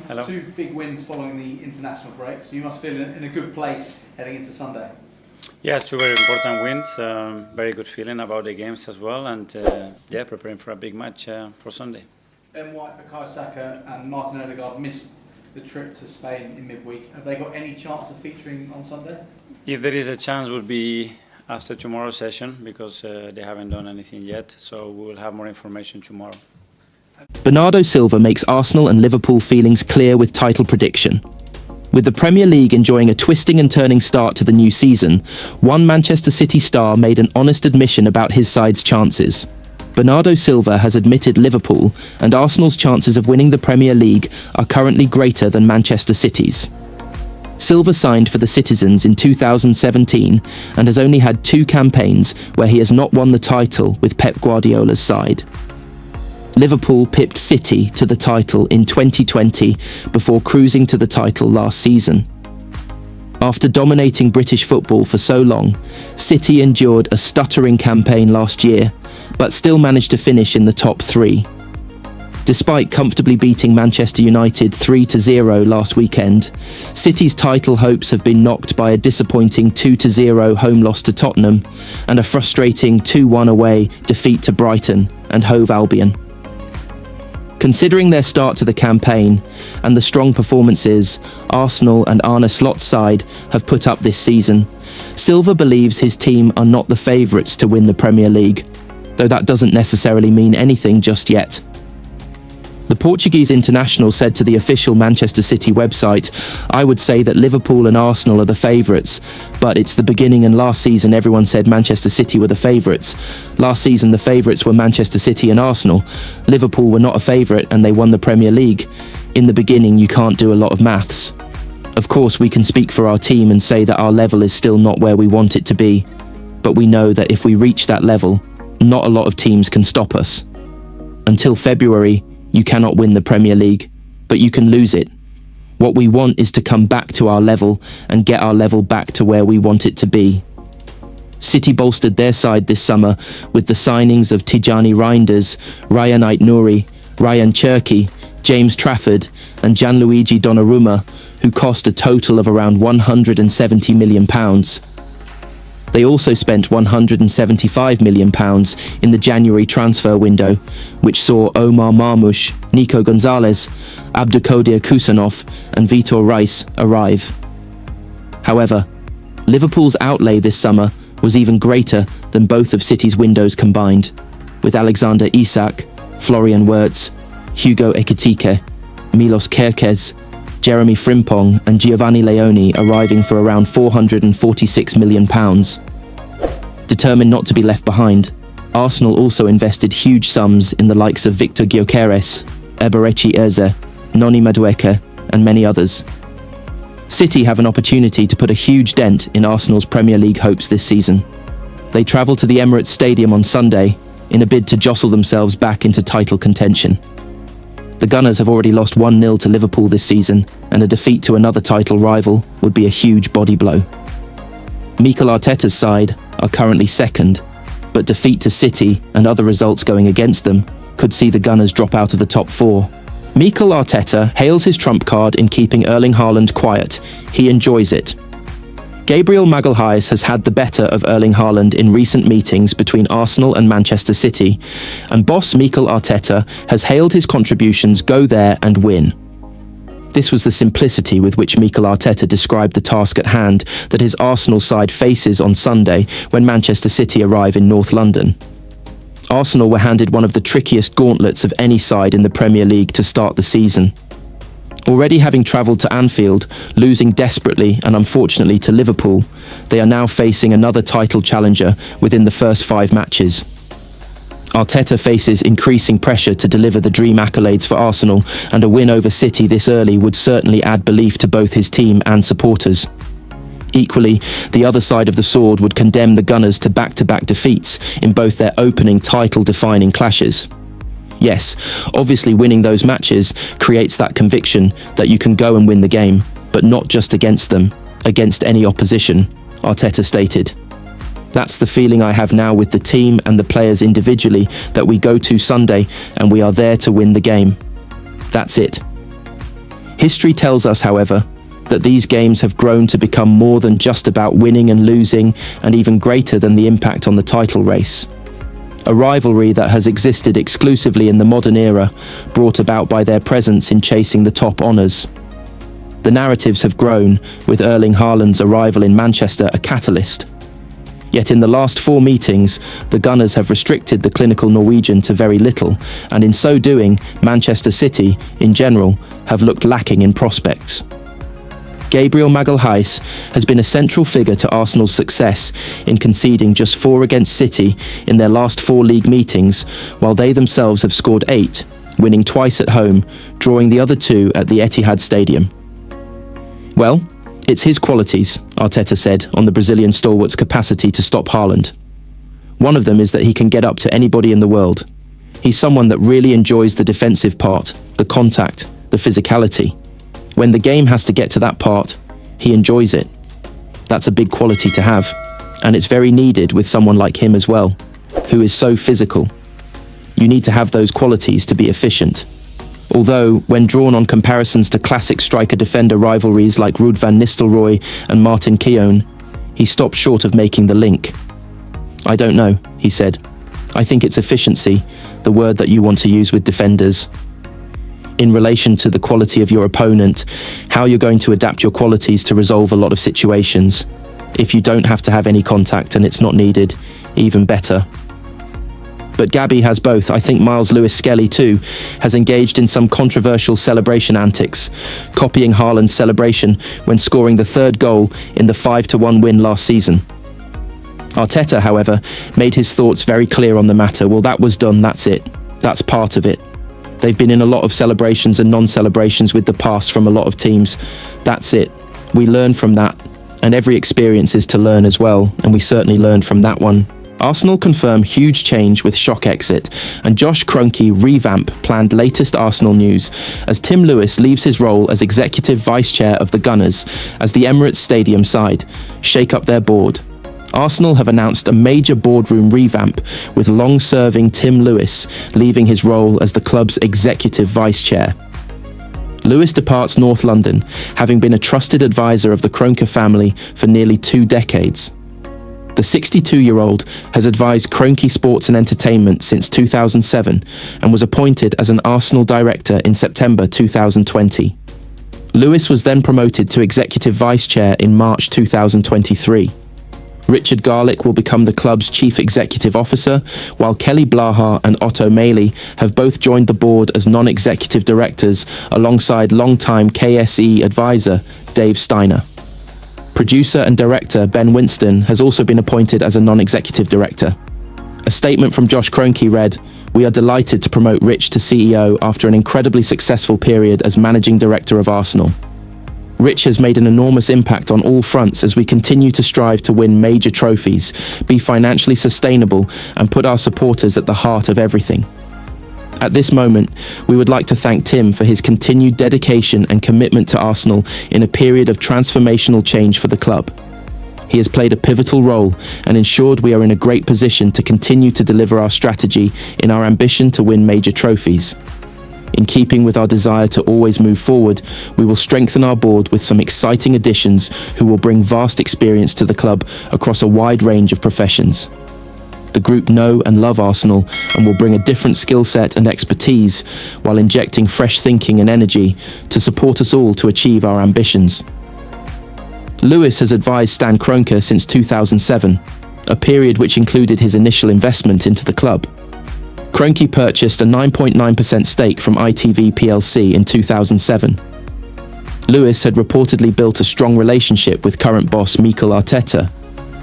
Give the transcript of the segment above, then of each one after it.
Hello. Two big wins following the international break, so you must feel in a good place heading into Sunday. Yeah, two very important wins. Very good feeling about the games as well, and preparing for a big match for Sunday. Ben White, Bukayo Saka and Martin Odegaard missed the trip to Spain in midweek. Have they got any chance of featuring on Sunday? If there is a chance, would be after tomorrow's session, because they haven't done anything yet, so we will have more information tomorrow. Bernardo Silva makes Arsenal and Liverpool feelings clear with title prediction. With the Premier League enjoying a twisting and turning start to the new season, one Manchester City star made an honest admission about his side's chances. Bernardo Silva has admitted Liverpool and Arsenal's chances of winning the Premier League are currently greater than Manchester City's. Silva signed for the Citizens in 2017 and has only had 2 campaigns where he has not won the title with Pep Guardiola's side. Liverpool pipped City to the title in 2020 before cruising to the title last season. After dominating British football for so long, City endured a stuttering campaign last year, but still managed to finish in the top 3. Despite comfortably beating Manchester United 3-0 last weekend, City's title hopes have been knocked by a disappointing 2-0 home loss to Tottenham and a frustrating 2-1 away defeat to Brighton and Hove Albion. Considering their start to the campaign and the strong performances Arsenal and Arne Slot's side have put up this season, Silva believes his team are not the favourites to win the Premier League, though that doesn't necessarily mean anything just yet. The Portuguese international said to the official Manchester City website, "I would say that Liverpool and Arsenal are the favourites, but it's the beginning, and last season everyone said Manchester City were the favourites. Last season the favourites were Manchester City and Arsenal. Liverpool were not a favourite and they won the Premier League. In the beginning you can't do a lot of maths. Of course we can speak for our team and say that our level is still not where we want it to be, but we know that if we reach that level, not a lot of teams can stop us. Until February, you cannot win the Premier League, but you can lose it. What we want is to come back to our level and get our level back to where we want it to be." City bolstered their side this summer with the signings of Tijani Reinders, Ryan Ait-Nouri, Ryan Cherki, James Trafford and Gianluigi Donnarumma, who cost a total of around £170 million. They also spent £175 million in the January transfer window, which saw Omar Marmoush, Nico Gonzalez, Abdulkadir Kusanov and Vitor Reis arrive. However, Liverpool's outlay this summer was even greater than both of City's windows combined, with Alexander Isak, Florian Wirtz, Hugo Ekitike, Milos Kerkez, Jeremy Frimpong and Giovanni Leone arriving for around £446 million. Determined not to be left behind, Arsenal also invested huge sums in the likes of Victor Gyökeres, Eberechi Eze, Noni Madueke and many others. City have an opportunity to put a huge dent in Arsenal's Premier League hopes this season. They travel to the Emirates Stadium on Sunday in a bid to jostle themselves back into title contention. The Gunners have already lost 1-0 to Liverpool this season, and a defeat to another title rival would be a huge body blow. Mikel Arteta's side are currently second, but defeat to City and other results going against them could see the Gunners drop out of the top 4. Mikel Arteta hails his trump card in keeping Erling Haaland quiet. He enjoys it. Gabriel Magalhaes has had the better of Erling Haaland in recent meetings between Arsenal and Manchester City, and boss Mikel Arteta has hailed his contributions go there and win. This was the simplicity with which Mikel Arteta described the task at hand that his Arsenal side faces on Sunday when Manchester City arrive in North London. Arsenal were handed one of the trickiest gauntlets of any side in the Premier League to start the season. Already having travelled to Anfield, losing desperately and unfortunately to Liverpool, they are now facing another title challenger within the first 5 matches. Arteta faces increasing pressure to deliver the dream accolades for Arsenal, and a win over City this early would certainly add belief to both his team and supporters. Equally, the other side of the sword would condemn the Gunners to back-to-back defeats in both their opening title-defining clashes. Yes, obviously winning those matches creates that conviction that you can go and win the game, but not just against them, against any opposition, Arteta stated. That's the feeling I have now with the team and the players individually, that we go to Sunday and we are there to win the game. That's it. History tells us, however, that these games have grown to become more than just about winning and losing, and even greater than the impact on the title race. A rivalry that has existed exclusively in the modern era, brought about by their presence in chasing the top honours. The narratives have grown, with Erling Haaland's arrival in Manchester a catalyst. Yet in the last 4 meetings, the Gunners have restricted the clinical Norwegian to very little, and in so doing, Manchester City, in general, have looked lacking in prospects. Gabriel Magalhaes has been a central figure to Arsenal's success in conceding just 4 against City in their last 4 league meetings, while they themselves have scored 8, winning twice at home, drawing the other 2 at the Etihad Stadium. Well, it's his qualities, Arteta said, on the Brazilian stalwart's capacity to stop Haaland. One of them is that he can get up to anybody in the world. He's someone that really enjoys the defensive part, the contact, the physicality. When the game has to get to that part, he enjoys it. That's a big quality to have, and it's very needed with someone like him as well, who is so physical. You need to have those qualities to be efficient. Although, when drawn on comparisons to classic striker-defender rivalries like Ruud van Nistelrooy and Martin Keown, he stopped short of making the link. "I don't know," he said. "I think it's efficiency, the word that you want to use with defenders. In relation to the quality of your opponent, how you're going to adapt your qualities to resolve a lot of situations. If you don't have to have any contact and it's not needed, even better." But Gabby has both. I think Miles Lewis-Skelly too has engaged in some controversial celebration antics, copying Haaland's celebration when scoring the 3rd goal in the 5-1 win last season. Arteta, however, made his thoughts very clear on the matter. Well, that was done, that's it. That's part of it. They've been in a lot of celebrations and non-celebrations with the past from a lot of teams. That's it. We learn from that, and every experience is to learn as well, and we certainly learned from that one. Arsenal confirm huge change with shock exit, and Josh Kroenke revamp planned latest Arsenal news as Tim Lewis leaves his role as executive vice-chair of the Gunners as the Emirates Stadium side shake up their board. Arsenal have announced a major boardroom revamp, with long-serving Tim Lewis leaving his role as the club's executive vice-chair. Lewis departs North London, having been a trusted advisor of the Kroenke family for nearly 2 decades. The 62-year-old has advised Kroenke Sports and Entertainment since 2007 and was appointed as an Arsenal director in September 2020. Lewis was then promoted to executive vice-chair in March 2023. Richard Garlick will become the club's chief executive officer, while Kelly Blaha and Otto Maley have both joined the board as non-executive directors alongside long-time KSE advisor Dave Steiner. Producer and director Ben Winston has also been appointed as a non-executive director. A statement from Josh Kroenke read, "We are delighted to promote Rich to CEO after an incredibly successful period as managing director of Arsenal. Rich has made an enormous impact on all fronts as we continue to strive to win major trophies, be financially sustainable, and put our supporters at the heart of everything. At this moment, we would like to thank Tim for his continued dedication and commitment to Arsenal in a period of transformational change for the club. He has played a pivotal role and ensured we are in a great position to continue to deliver our strategy in our ambition to win major trophies. In keeping with our desire to always move forward, we will strengthen our board with some exciting additions who will bring vast experience to the club across a wide range of professions. The group know and love Arsenal and will bring a different skill set and expertise while injecting fresh thinking and energy to support us all to achieve our ambitions." Lewis has advised Stan Kroenke since 2007, a period which included his initial investment into the club. Kroenke purchased a 9.9% stake from ITV plc in 2007. Lewis had reportedly built a strong relationship with current boss Mikel Arteta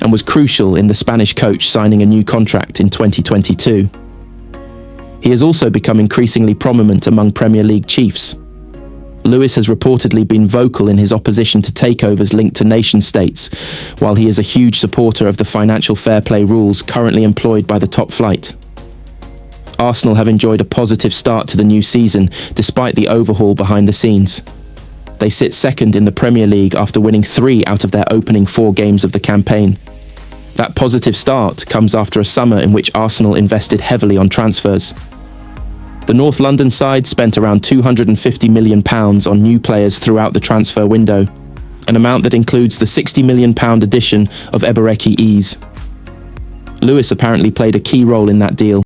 and was crucial in the Spanish coach signing a new contract in 2022. He has also become increasingly prominent among Premier League chiefs. Lewis has reportedly been vocal in his opposition to takeovers linked to nation-states, while he is a huge supporter of the financial fair play rules currently employed by the top flight. Arsenal have enjoyed a positive start to the new season, despite the overhaul behind the scenes. They sit second in the Premier League after winning 3 out of their opening 4 games of the campaign. That positive start comes after a summer in which Arsenal invested heavily on transfers. The North London side spent around £250 million on new players throughout the transfer window, an amount that includes the £60 million addition of Ebereki Eze. Lewis apparently played a key role in that deal.